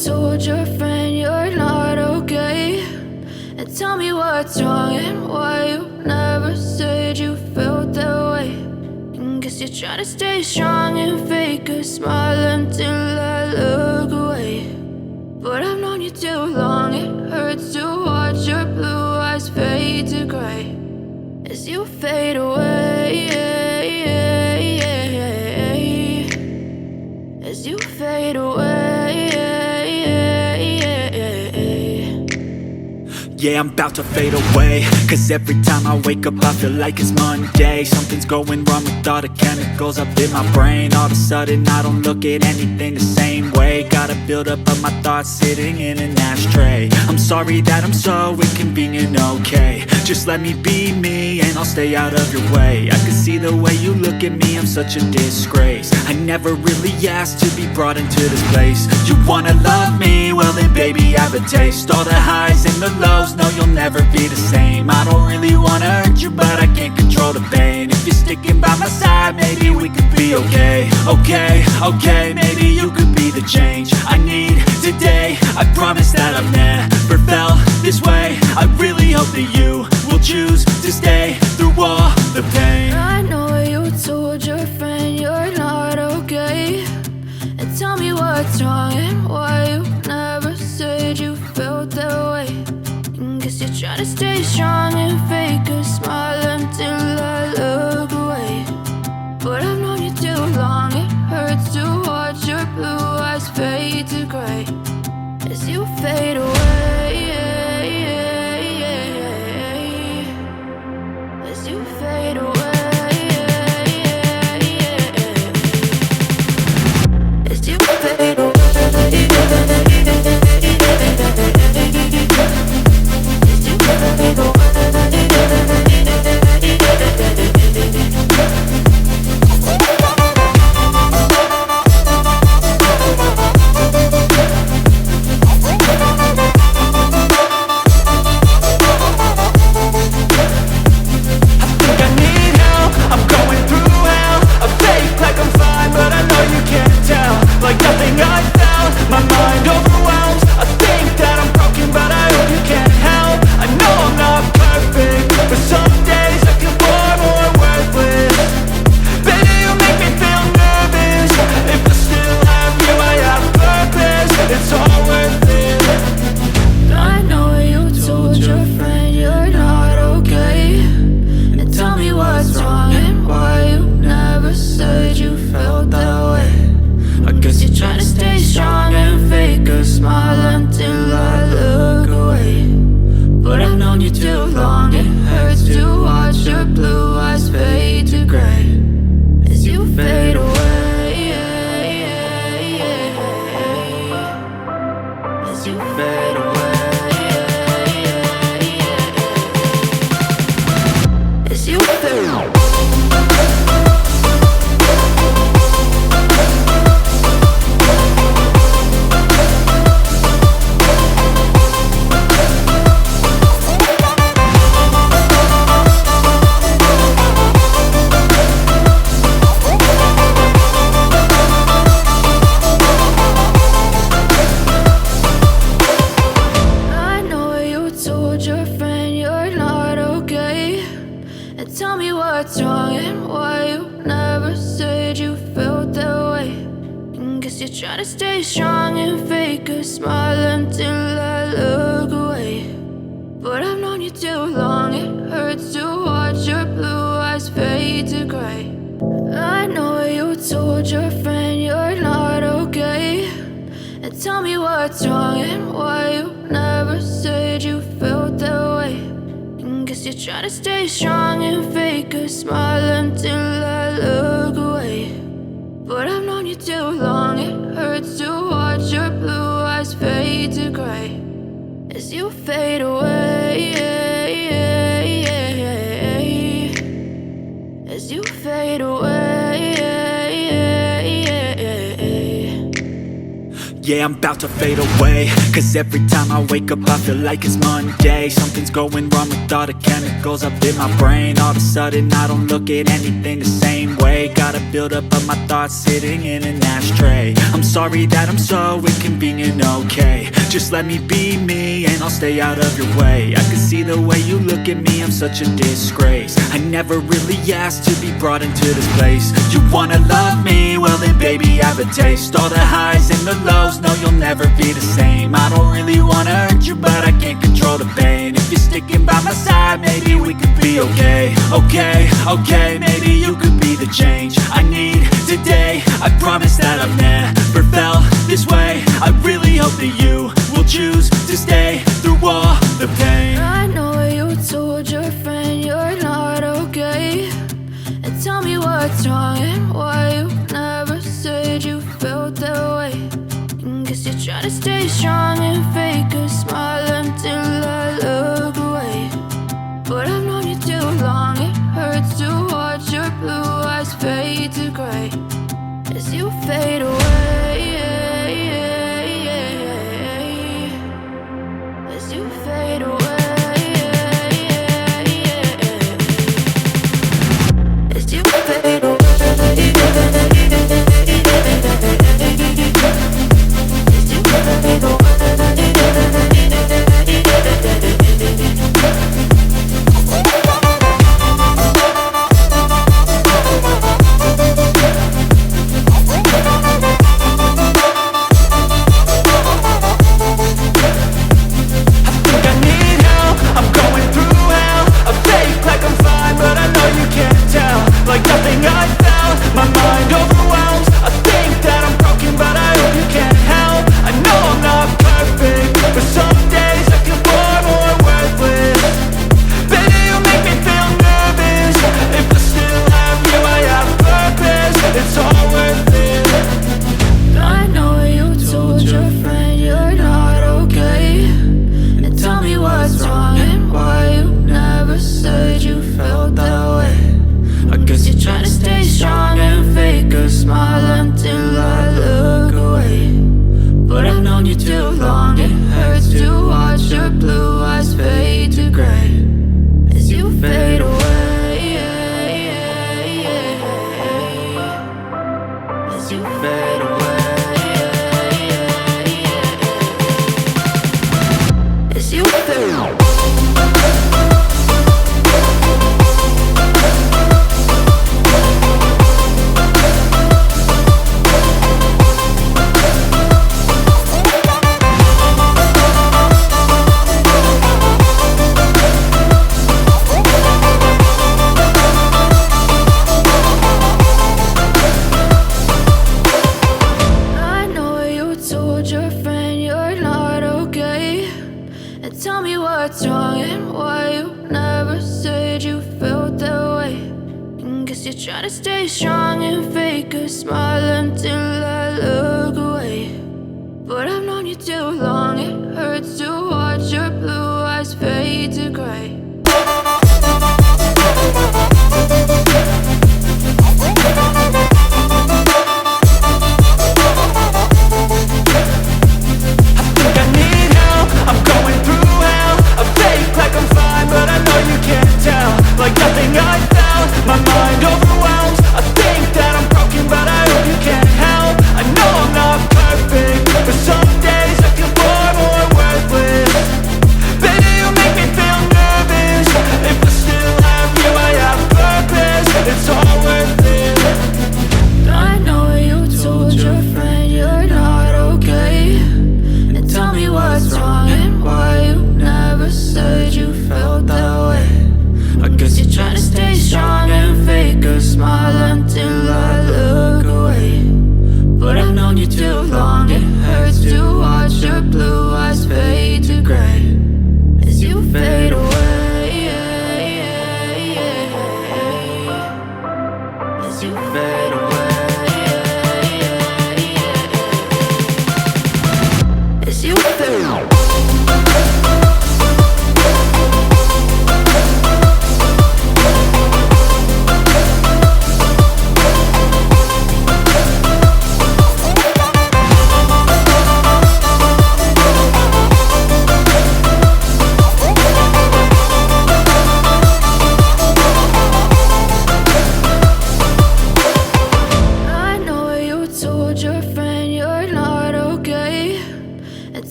told your friend you're not okay, and tell me what's wrong and why you never said you felt that way. And guess you're trying to stay strong and fake a smile until I look away. But I've known you too long, it hurts to watch your blue eyes fade to gray as you fade away, as you fade away. Yeah, I'm about to fade away, cause every time I wake up I feel like it's Monday. Something's going wrong with all the chemicals up in my brain. All of a sudden I don't look at anything the same way. Gotta build up of my thoughts sitting in an ashtray. I'm sorry that I'm so inconvenient, okay. Just let me be me and I'll stay out of your way. I can see the way you look at me, I'm such a disgrace. I never really asked to be brought into this place. You wanna love me? Well then baby I have a taste. All the highs and the lows, no you'll never be the same. I don't really wanna hurt you but I can't control the pain. If you're sticking by my side maybe we could be okay. Okay, maybe you could be the change I need today. I promise that I've never felt this way. I really hope that you will choose to stay through all the pain. I know you told your friend you're not okay, and tell me what's wrong and why you never said you felt that way. And guess you're trying to stay strong and fake a smile until I look away. But I've known you too long, it hurts to watch your blue eyes fade to gray as you fade away, as you fade away, as you fade away. Try to stay strong and fake a smile until I look away. But I've known you too long, it hurts to watch your blue eyes fade to gray. I know you told your friend you're not okay, and tell me what's wrong and why you never said you felt that way. And guess you're trying to stay strong and fake a smile until I look away. But I've known you too long, it hurts to watch your blue eyes fade to gray as you fade away, as you fade away. Yeah, I'm about to fade away, cause every time I wake up I feel like it's Monday. Something's going wrong with all the chemicals up in my brain. All of a sudden I don't look at anything the same way. Got a buildup of my thoughts sitting in an ashtray. I'm sorry that I'm so inconvenient, okay. Just let me be me and I'll stay out of your way. I can see the way you look at me, I'm such a disgrace. I never really asked to be brought into this place. You wanna love me? Well then baby I have a taste. All the highs and the lows, no you'll never be the same. I don't really wanna hurt you but I can't control the pain. If you're sticking by my side maybe we could be okay. Okay, maybe you could be the change I need today. I promise that I've never felt this way. I really hope that you will choose to stay through all the pain. I know you told your friend you're not okay, and tell me what's wrong and why you never said you felt that way. Guess you're trying to stay strong and fake a smile until I look away. But I've known you too long, it hurts to watch your blue eyes fade to gray as you fade away. As you fade away. As you fade away. My mind overwhelms. I think that I'm broken, but I hope you can't help. I know I'm not perfect.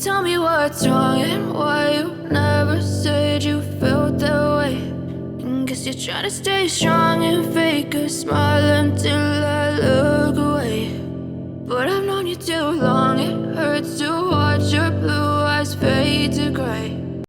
tell me what's wrong and why you never said you felt that way. And guess you're trying to stay strong and fake a smile until I look away. But I've known you too long, it hurts to watch your blue eyes fade to gray.